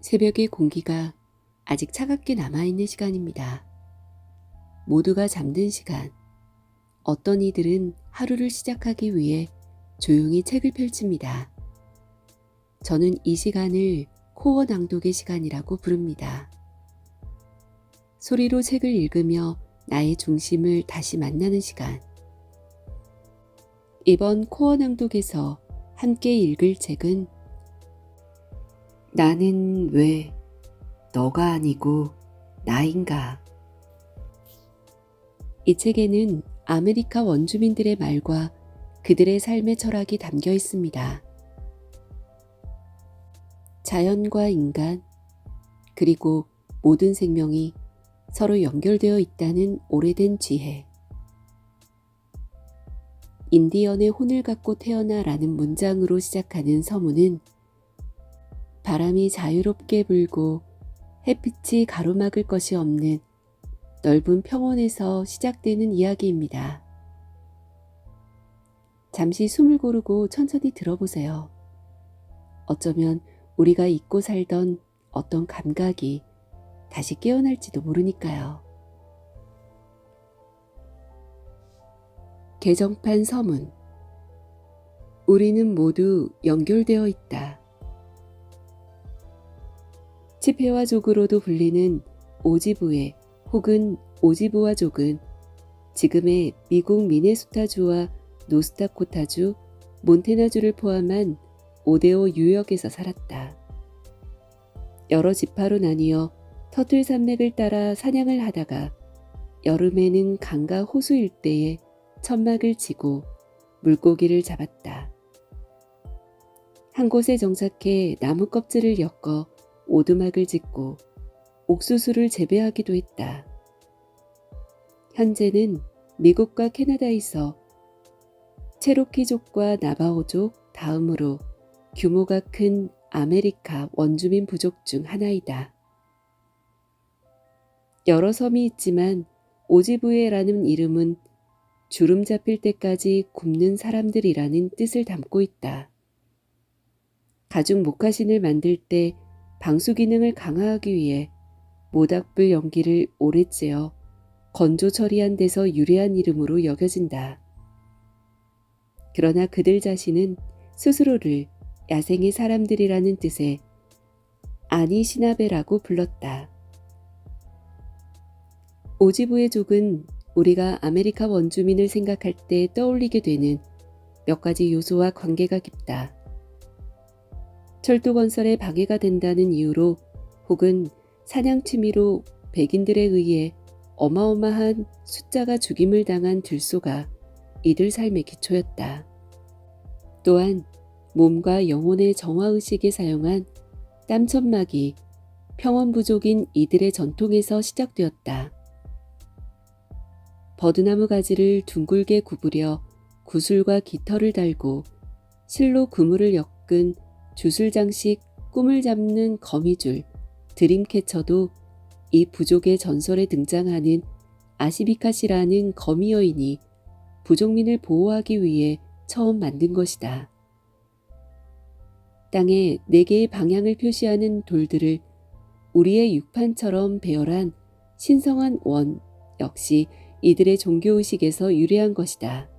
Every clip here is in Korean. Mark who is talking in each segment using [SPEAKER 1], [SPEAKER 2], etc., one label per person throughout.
[SPEAKER 1] 새벽의 공기가 아직 차갑게 남아있는 시간입니다. 모두가 잠든 시간, 어떤 이들은 하루를 시작하기 위해 조용히 책을 펼칩니다. 저는 이 시간을 코어 낭독의 시간이라고 부릅니다. 소리로 책을 읽으며 나의 중심을 다시 만나는 시간. 이번 코어 낭독에서 함께 읽을 책은 나는 왜 너가 아니고 나인가? 이 책에는 아메리카 원주민들의 말과 그들의 삶의 철학이 담겨 있습니다. 자연과 인간, 그리고 모든 생명이 서로 연결되어 있다는 오래된 지혜. 인디언의 혼을 갖고 태어나라는 문장으로 시작하는 서문은 바람이 자유롭게 불고 햇빛이 가로막을 것이 없는 넓은 평원에서 시작되는 이야기입니다. 잠시 숨을 고르고 천천히 들어보세요. 어쩌면 우리가 잊고 살던 어떤 감각이 다시 깨어날지도 모르니까요. 개정판 서문. 우리는 모두 연결되어 있다. 치페와족으로도 불리는 오지부에 혹은 오지부와족은 지금의 미국 미네소타주와 노스다코타주, 몬테나주를 포함한 오데오 유역에서 살았다. 여러 지파로 나뉘어 터틀 산맥을 따라 사냥을 하다가 여름에는 강과 호수 일대에 천막을 치고 물고기를 잡았다. 한 곳에 정착해 나무 껍질을 엮어 오두막을 짓고 옥수수를 재배하기도 했다. 현재는 미국과 캐나다에서 체로키족과 나바호족 다음으로 규모가 큰 아메리카 원주민 부족 중 하나이다. 여러 섬이 있지만 오지부에라는 이름은 주름 잡힐 때까지 굶는 사람들이라는 뜻을 담고 있다. 가죽 목화신을 만들 때 방수 기능을 강화하기 위해 모닥불 연기를 오래 쬐어 건조 처리한 데서 유래한 이름으로 여겨진다. 그러나 그들 자신은 스스로를 야생의 사람들이라는 뜻의 아니시나베라고 불렀다. 오지부의족은 우리가 아메리카 원주민을 생각할 때 떠올리게 되는 몇 가지 요소와 관계가 깊다. 철도 건설에 방해가 된다는 이유로 혹은 사냥 취미로 백인들에 의해 어마어마한 숫자가 죽임을 당한 들소가 이들 삶의 기초였다. 또한 몸과 영혼의 정화의식에 사용한 땀천막이 평원부족인 이들의 전통에서 시작되었다. 버드나무 가지를 둥글게 구부려 구슬과 깃털을 달고 실로 그물을 엮은 주술장식 꿈을 잡는 거미줄, 드림캐쳐도 이 부족의 전설에 등장하는 아시비카시라는 거미 여인이 부족민을 보호하기 위해 처음 만든 것이다. 땅에 4개의 방향을 표시하는 돌들을 우리의 육판처럼 배열한 신성한 원 역시 이들의 종교의식에서 유래한 것이다.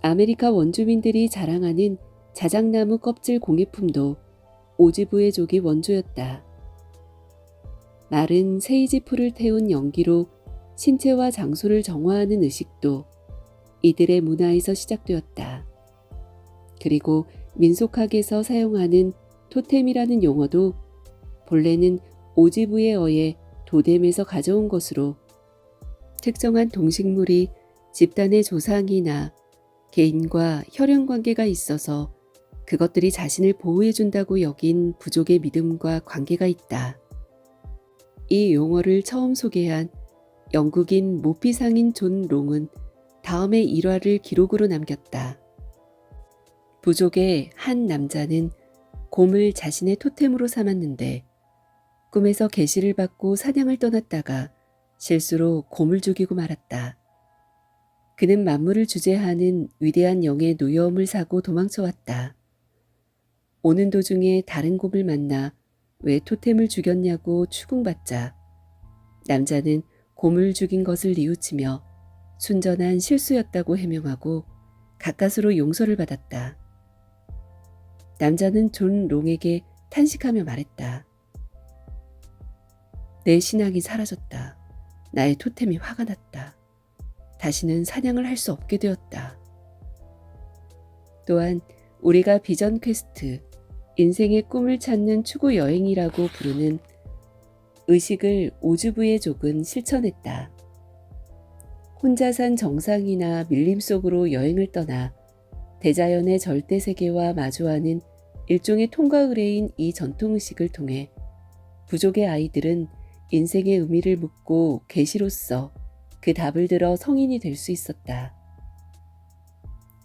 [SPEAKER 1] 아메리카 원주민들이 자랑하는 자작나무 껍질 공예품도 오지부의족이 원조였다. 마른 세이지 풀을 태운 연기로 신체와 장소를 정화하는 의식도 이들의 문화에서 시작되었다. 그리고 민속학에서 사용하는 토템이라는 용어도 본래는 오지부에어의 도뎀에서 가져온 것으로 특정한 동식물이 집단의 조상이나 개인과 혈연 관계가 있어서 그것들이 자신을 보호해준다고 여긴 부족의 믿음과 관계가 있다. 이 용어를 처음 소개한 영국인 모피상인 존 롱은 다음의 일화를 기록으로 남겼다. 부족의 한 남자는 곰을 자신의 토템으로 삼았는데 꿈에서 계시를 받고 사냥을 떠났다가 실수로 곰을 죽이고 말았다. 그는 만물을 주재하는 위대한 영의 노여움을 사고 도망쳐왔다. 오는 도중에 다른 곰을 만나 왜 토템을 죽였냐고 추궁받자 남자는 곰을 죽인 것을 뉘우치며 순전한 실수였다고 해명하고 가까스로 용서를 받았다. 남자는 존 롱에게 탄식하며 말했다. 내 신앙이 사라졌다. 나의 토템이 화가 났다. 다시는 사냥을 할 수 없게 되었다. 또한 우리가 비전 퀘스트, 인생의 꿈을 찾는 추구 여행이라고 부르는 의식을 오즈부의족은 실천했다. 혼자 산 정상이나 밀림 속으로 여행을 떠나 대자연의 절대 세계와 마주하는 일종의 통과 의례인 이 전통의식을 통해 부족의 아이들은 인생의 의미를 묻고 계시로서 그 답을 들어 성인이 될 수 있었다.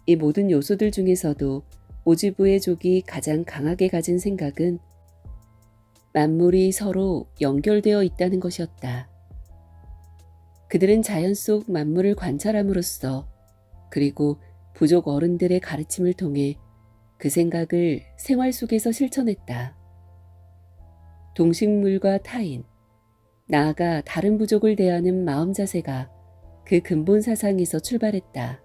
[SPEAKER 1] 이 모든 요소들 중에서도 오즈부의족이 가장 강하게 가진 생각은 만물이 서로 연결되어 있다는 것이었다. 그들은 자연 속 만물을 관찰함으로써 그리고 부족 어른들의 가르침을 통해 그 생각을 생활 속에서 실천했다. 동식물과 타인, 나아가 다른 부족을 대하는 마음 자세가 그 근본 사상에서 출발했다.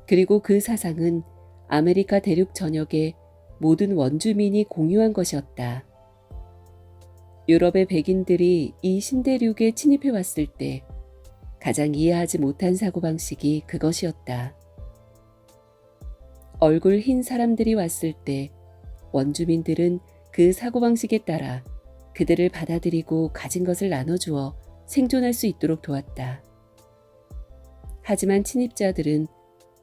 [SPEAKER 1] 그리고 그 사상은 아메리카 대륙 전역의 모든 원주민이 공유한 것이었다. 유럽의 백인들이 이 신대륙에 침입해 왔을 때 가장 이해하지 못한 사고방식이 그것이었다. 얼굴 흰 사람들이 왔을 때 원주민들은 그 사고방식에 따라 그들을 받아들이고 가진 것을 나눠주어 생존할 수 있도록 도왔다. 하지만 침입자들은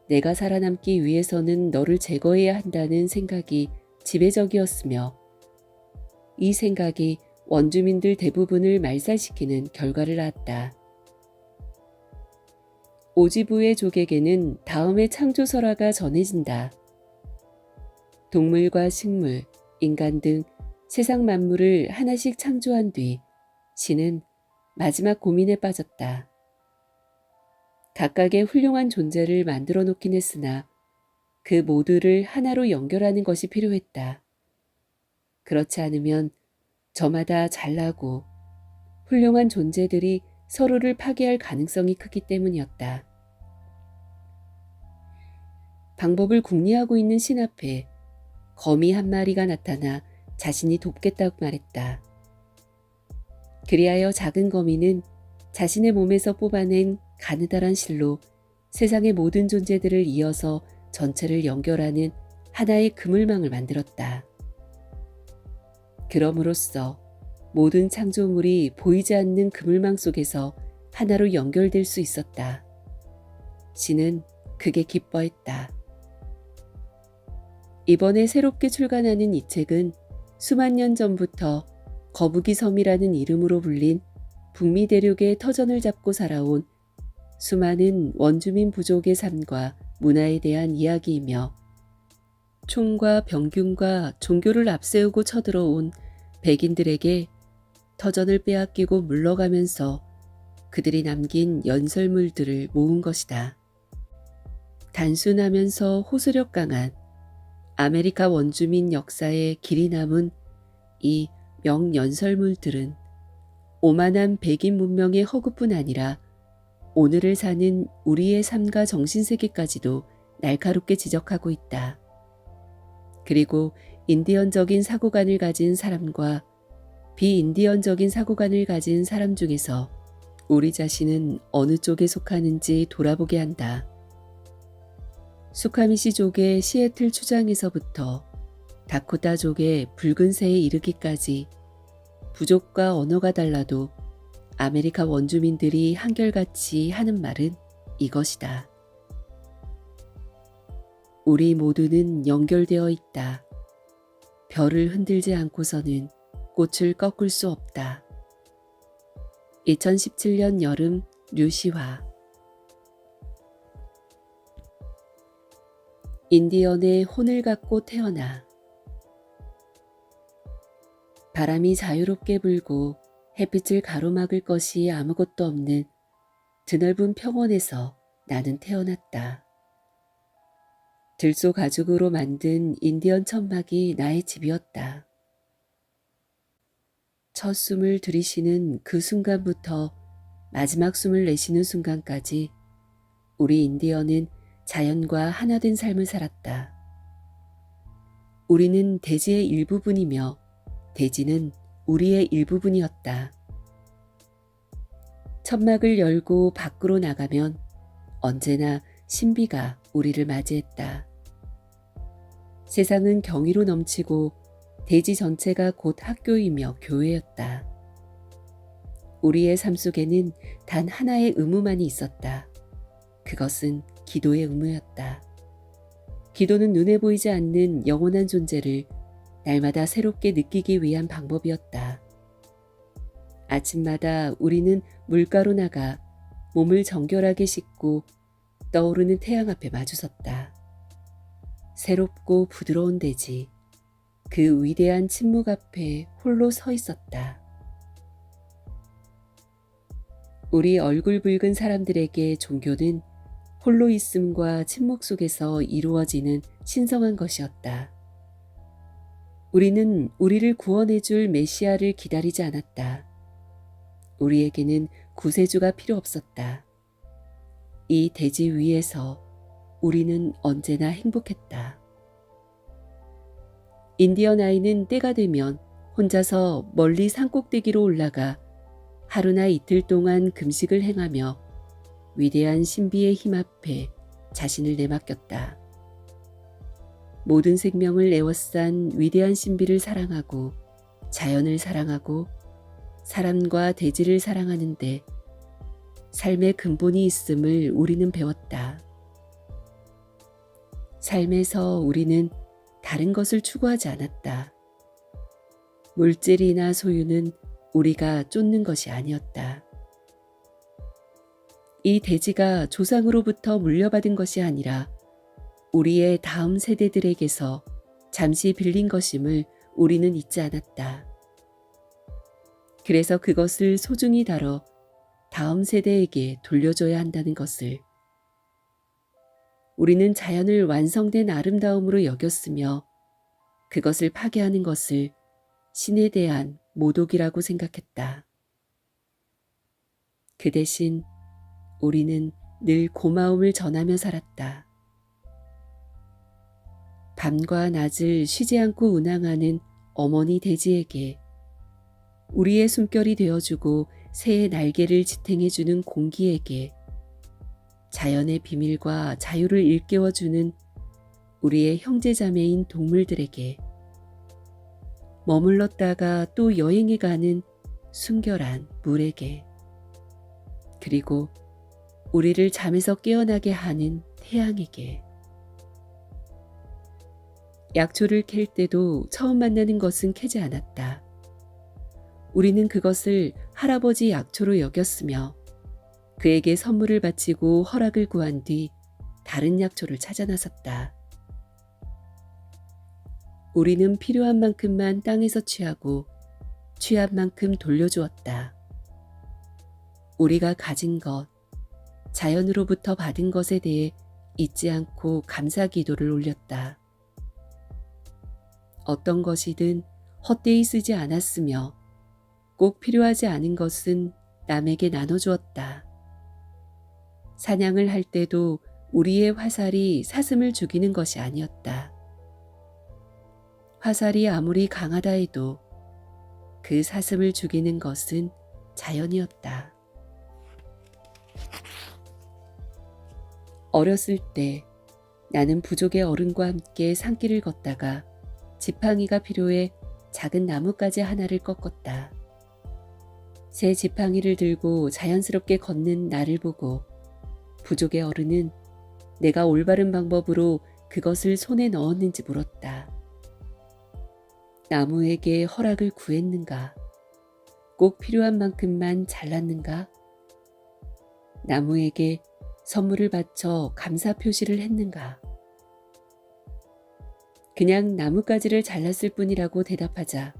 [SPEAKER 1] 내가 살아남기 위해서는 너를 제거해야 한다는 생각이 지배적이었으며 이 생각이 원주민들 대부분을 말살시키는 결과를 낳았다. 오지부의족에게는 다음의 창조설화가 전해진다. 동물과 식물, 인간 등 세상 만물을 하나씩 창조한 뒤 신은 마지막 고민에 빠졌다. 각각의 훌륭한 존재를 만들어 놓긴 했으나 그 모두를 하나로 연결하는 것이 필요했다. 그렇지 않으면 저마다 잘나고 훌륭한 존재들이 서로를 파괴할 가능성이 크기 때문이었다. 방법을 궁리하고 있는 신 앞에 거미 한 마리가 나타나 자신이 돕겠다고 말했다. 그리하여 작은 거미는 자신의 몸에서 뽑아낸 가느다란 실로 세상의 모든 존재들을 이어서 전체를 연결하는 하나의 그물망을 만들었다. 그럼으로써 모든 창조물이 보이지 않는 그물망 속에서 하나로 연결될 수 있었다. 신은 그게 기뻐했다. 이번에 새롭게 출간하는 이 책은 수만 년 전부터 거북이 섬이라는 이름으로 불린 북미 대륙의 터전을 잡고 살아온 수많은 원주민 부족의 삶과 문화에 대한 이야기이며 총과 병균과 종교를 앞세우고 쳐들어온 백인들에게 터전을 빼앗기고 물러가면서 그들이 남긴 연설물들을 모은 것이다. 단순하면서 호소력 강한 아메리카 원주민 역사에 길이 남은 이 명연설물들은 오만한 백인 문명의 허구뿐 아니라 오늘을 사는 우리의 삶과 정신세계까지도 날카롭게 지적하고 있다. 그리고 인디언적인 사고관을 가진 사람과 비인디언적인 사고관을 가진 사람 중에서 우리 자신은 어느 쪽에 속하는지 돌아보게 한다. 수카미시족의 시애틀 추장에서부터 다코타족의 붉은 새에 이르기까지 부족과 언어가 달라도 아메리카 원주민들이 한결같이 하는 말은 이것이다. 우리 모두는 연결되어 있다. 별을 흔들지 않고서는 꽃을 꺾을 수 없다. 2017년 여름 류시화. 인디언의 혼을 갖고 태어나. 바람이 자유롭게 불고 햇빛을 가로막을 것이 아무것도 없는 드넓은 평원에서 나는 태어났다. 들소 가죽으로 만든 인디언 천막이 나의 집이었다. 첫 숨을 들이쉬는 그 순간부터 마지막 숨을 내쉬는 순간까지 우리 인디언은 자연과 하나 된 삶을 살았다. 우리는 대지의 일부분이며 대지는 우리의 일부분이었다. 천막을 열고 밖으로 나가면 언제나 신비가 우리를 맞이했다. 세상은 경이로 넘치고 대지 전체가 곧 학교이며 교회였다. 우리의 삶 속에는 단 하나의 의무만이 있었다. 그것은 기도의 의무였다. 기도는 눈에 보이지 않는 영원한 존재를 날마다 새롭게 느끼기 위한 방법이었다. 아침마다 우리는 물가로 나가 몸을 정결하게 씻고 떠오르는 태양 앞에 마주섰다. 새롭고 부드러운 대지, 그 위대한 침묵 앞에 홀로 서 있었다. 우리 얼굴 붉은 사람들에게 종교는 홀로 있음과 침묵 속에서 이루어지는 신성한 것이었다. 우리는 우리를 구원해줄 메시아를 기다리지 않았다. 우리에게는 구세주가 필요 없었다. 이 대지 위에서 우리는 언제나 행복했다. 인디언 아이는 때가 되면 혼자서 멀리 산꼭대기로 올라가 하루나 이틀 동안 금식을 행하며 위대한 신비의 힘 앞에 자신을 내맡겼다. 모든 생명을 에워싼 위대한 신비를 사랑하고 자연을 사랑하고 사람과 대지를 사랑하는데 삶의 근본이 있음을 우리는 배웠다. 삶에서 우리는 다른 것을 추구하지 않았다. 물질이나 소유는 우리가 쫓는 것이 아니었다. 이 대지가 조상으로부터 물려받은 것이 아니라 우리의 다음 세대들에게서 잠시 빌린 것임을 우리는 잊지 않았다. 그래서 그것을 소중히 다뤄 다음 세대에게 돌려줘야 한다는 것을. 우리는 자연을 완성된 아름다움으로 여겼으며 그것을 파괴하는 것을 신에 대한 모독이라고 생각했다. 그 대신 우리는 늘 고마움을 전하며 살았다. 밤과 낮을 쉬지 않고 운항하는 어머니 대지에게, 우리의 숨결이 되어주고 새의 날개를 지탱해주는 공기에게, 자연의 비밀과 자유를 일깨워주는 우리의 형제자매인 동물들에게, 머물렀다가 또 여행해 가는 순결한 물에게, 그리고 우리를 잠에서 깨어나게 하는 태양에게. 약초를 캘 때도 처음 만나는 것은 캐지 않았다. 우리는 그것을 할아버지 약초로 여겼으며 그에게 선물을 바치고 허락을 구한 뒤 다른 약초를 찾아 나섰다. 우리는 필요한 만큼만 땅에서 취하고 취한 만큼 돌려주었다. 우리가 가진 것, 자연으로부터 받은 것에 대해 잊지 않고 감사 기도를 올렸다. 어떤 것이든 헛되이 쓰지 않았으며 꼭 필요하지 않은 것은 남에게 나눠주었다. 사냥을 할 때도 우리의 화살이 사슴을 죽이는 것이 아니었다. 화살이 아무리 강하다 해도 그 사슴을 죽이는 것은 자연이었다. 어렸을 때 나는 부족의 어른과 함께 산길을 걷다가 지팡이가 필요해 작은 나뭇가지 하나를 꺾었다. 새 지팡이를 들고 자연스럽게 걷는 나를 보고 부족의 어른은 내가 올바른 방법으로 그것을 손에 넣었는지 물었다. 나무에게 허락을 구했는가? 꼭 필요한 만큼만 잘랐는가? 나무에게 선물을 바쳐 감사 표시를 했는가? 그냥 나뭇가지를 잘랐을 뿐이라고 대답하자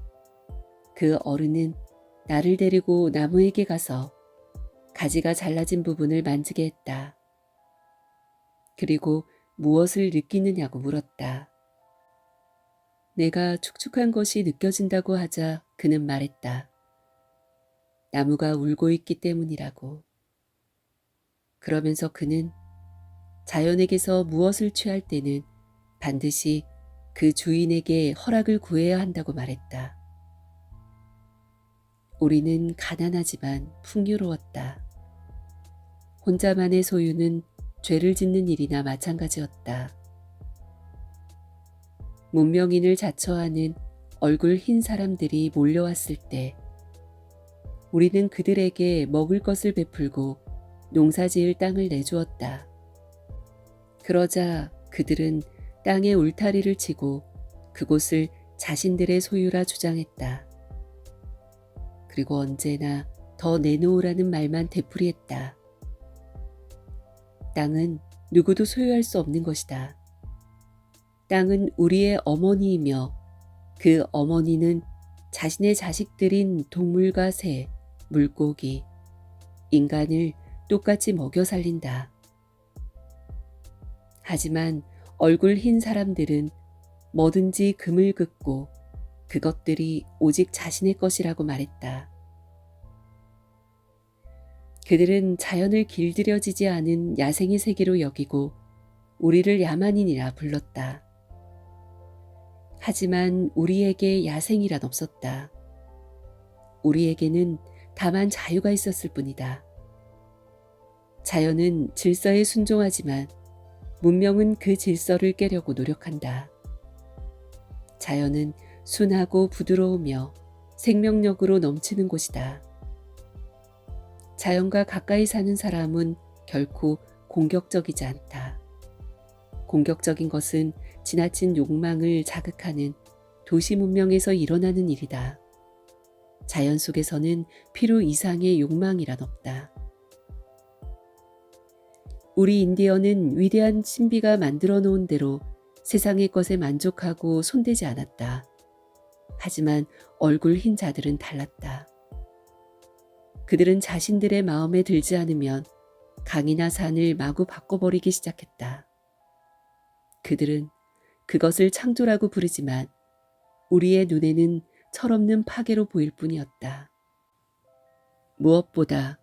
[SPEAKER 1] 그 어른은 나를 데리고 나무에게 가서 가지가 잘라진 부분을 만지게 했다. 그리고 무엇을 느끼느냐고 물었다. 내가 축축한 것이 느껴진다고 하자 그는 말했다. 나무가 울고 있기 때문이라고. 그러면서 그는 자연에게서 무엇을 취할 때는 반드시 그 주인에게 허락을 구해야 한다고 말했다. 우리는 가난하지만 풍요로웠다. 혼자만의 소유는 죄를 짓는 일이나 마찬가지였다. 문명인을 자처하는 얼굴 흰 사람들이 몰려왔을 때 우리는 그들에게 먹을 것을 베풀고 농사지을 땅을 내주었다. 그러자 그들은 땅에 울타리를 치고 그곳을 자신들의 소유라 주장했다. 그리고 언제나 더 내놓으라는 말만 되풀이했다. 땅은 누구도 소유할 수 없는 것이다. 땅은 우리의 어머니이며 그 어머니는 자신의 자식들인 동물과 새, 물고기, 인간을 똑같이 먹여 살린다. 하지만 얼굴 흰 사람들은 뭐든지 금을 긋고 그것들이 오직 자신의 것이라고 말했다. 그들은 자연을 길들여지지 않은 야생의 세계로 여기고 우리를 야만인이라 불렀다. 하지만 우리에게 야생이란 없었다. 우리에게는 다만 자유가 있었을 뿐이다. 자연은 질서에 순종하지만 문명은 그 질서를 깨려고 노력한다. 자연은 순하고 부드러우며 생명력으로 넘치는 곳이다. 자연과 가까이 사는 사람은 결코 공격적이지 않다. 공격적인 것은 지나친 욕망을 자극하는 도시 문명에서 일어나는 일이다. 자연 속에서는 필요 이상의 욕망이란 없다. 우리 인디언은 위대한 신비가 만들어 놓은 대로 세상의 것에 만족하고 손대지 않았다. 하지만 얼굴 흰 자들은 달랐다. 그들은 자신들의 마음에 들지 않으면 강이나 산을 마구 바꿔버리기 시작했다. 그들은 그것을 창조라고 부르지만 우리의 눈에는 철없는 파괴로 보일 뿐이었다. 무엇보다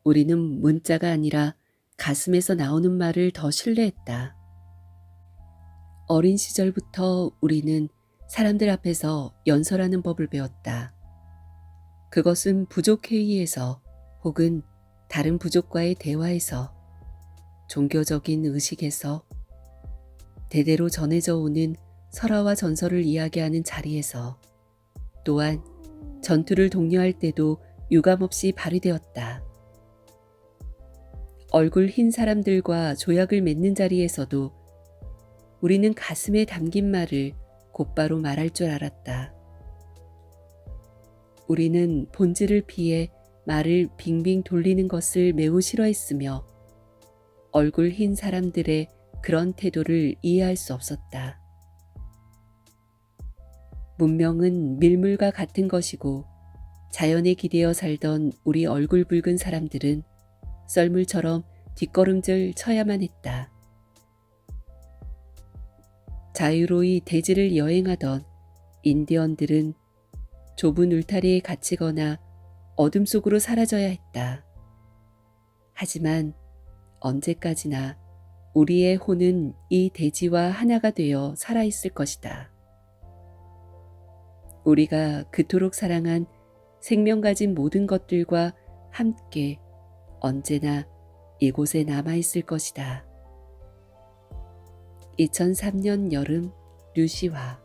[SPEAKER 1] 우리는 문자가 아니라 가슴에서 나오는 말을 더 신뢰했다. 어린 시절부터 우리는 사람들 앞에서 연설하는 법을 배웠다. 그것은 부족회의에서 혹은 다른 부족과의 대화에서, 종교적인 의식에서, 대대로 전해져 오는 설화와 전설을 이야기하는 자리에서, 또한 전투를 독려할 때도 유감없이 발휘되었다. 얼굴 흰 사람들과 조약을 맺는 자리에서도 우리는 가슴에 담긴 말을 곧바로 말할 줄 알았다. 우리는 본질을 피해 말을 빙빙 돌리는 것을 매우 싫어했으며 얼굴 흰 사람들의 그런 태도를 이해할 수 없었다. 문명은 밀물과 같은 것이고 자연에 기대어 살던 우리 얼굴 붉은 사람들은 썰물처럼 뒷걸음질 쳐야만 했다. 자유로이 대지를 여행하던 인디언들은 좁은 울타리에 갇히거나 어둠 속으로 사라져야 했다. 하지만 언제까지나 우리의 혼은 이 대지와 하나가 되어 살아있을 것이다. 우리가 그토록 사랑한 생명 가진 모든 것들과 함께 언제나 이곳에 남아있을 것이다. 2003년 여름 류시화.